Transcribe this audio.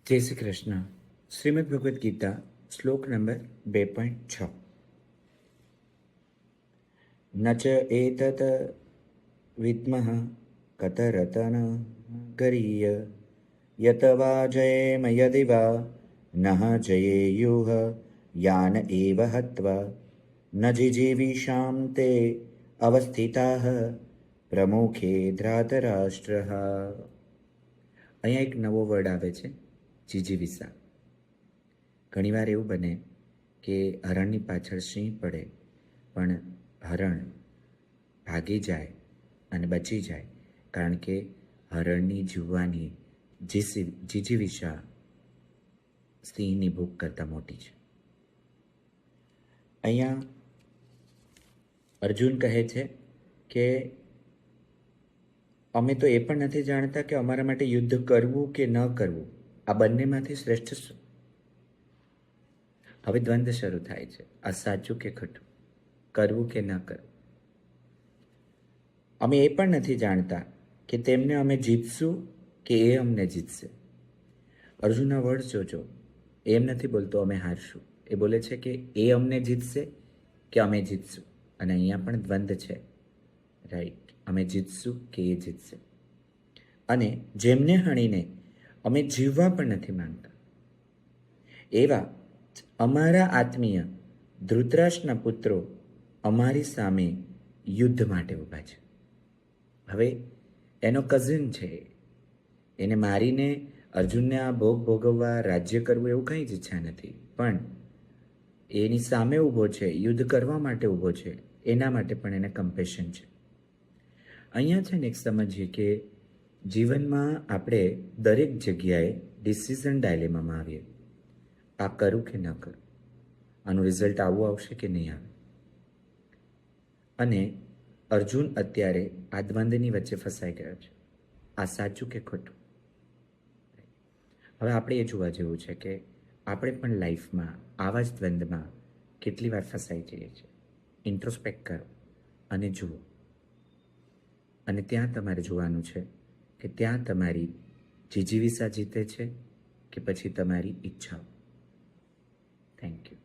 જય શ્રી કૃષ્ણ. શ્રીમદ ભગવદ્ ગીતા શ્લોક નંબર 2.6. ન ચ એતત વિદ્મઃ કતરતન ગરીય યત વા જયેમ યદિ વા નઃ જયેયુઃ યાન એવ હત્વા ન જીજીવિષામ તે અવસ્થિતાઃ પ્રમુખે ધૃતરાષ્ટ્રઃ. અહીંયા એક નવો વર્ડ આવે છે, જીજીવિષા. ઘણીવાર એવું બને કે હરણની પાછળ સિંહ પડે, પણ હરણ ભાગી જાય અને બચી જાય, કારણ કે હરણની જીવવાની જીજીવિષા સિંહની ભૂખ કરતાં મોટી છે. અહીંયા અર્જુન કહે છે કે અમે તો એ પણ નથી જાણતા કે અમારા માટે યુદ્ધ કરવું કે ન કરવું, આ બંનેમાંથી શ્રેષ્ઠ શું? હવે દ્વંદ્વ શરૂ થાય છે, આ સાચું કે ખોટું, કરવું કે ન કરવું. અમે એ પણ નથી જાણતા કે તેમને અમે જીતશું કે એ અમને જીતશે. અર્જુનના વર્ડ જોજો, એમ નથી બોલતો અમે હારશું, એ બોલે છે કે એ અમને જીતશે કે અમે જીતશું. અને અહીંયા પણ દ્વંદ્વ છે, રાઈટ? અમે જીતશું કે એ જીતશે. અને જેમને હણીને અમે જીવવા પણ નથી માંગતા, એવા અમારા આત્મીય ધૃતરાષ્ટ્રના પુત્રો અમારી સામે યુદ્ધ માટે ઊભા છે. હવે એનો કઝિન છે, એને મારીને અર્જુનને આ ભોગ ભોગવવા, રાજ્ય કરવું એવું કંઈ જ ઈચ્છા નથી, પણ એની સામે ઊભો છે, યુદ્ધ કરવા માટે ઊભો છે, એના માટે પણ એને કમ્પેશન છે. અહીંયા છે ને એક સમજીએ કે જીવનમાં આપણે દરેક જગ્યાએ ડિસિઝન ડાયલેમામાં આવીએ. આ કરું કે ન કરું, આનું રિઝલ્ટ આવું આવશે કે નહીં આવે. અને અર્જુન અત્યારે આ દ્વંદ્વની વચ્ચે ફસાઈ ગયો છે, આ સાચું કે ખોટું. હવે આપણે એ જોવા જેવું છે કે આપણે પણ લાઈફમાં આવા જ દ્વંદ્વમાં કેટલી વાર ફસાઈ જઈએ છીએ. ઇન્ટ્રોસ્પેક્ટ કરો અને જુઓ, અને ત્યાં તમારે જોવાનું છે કે ત્યાં તમારી જીજીવિષા જીતે છે કે પછી તમારી ઈચ્છાઓ. Thank you.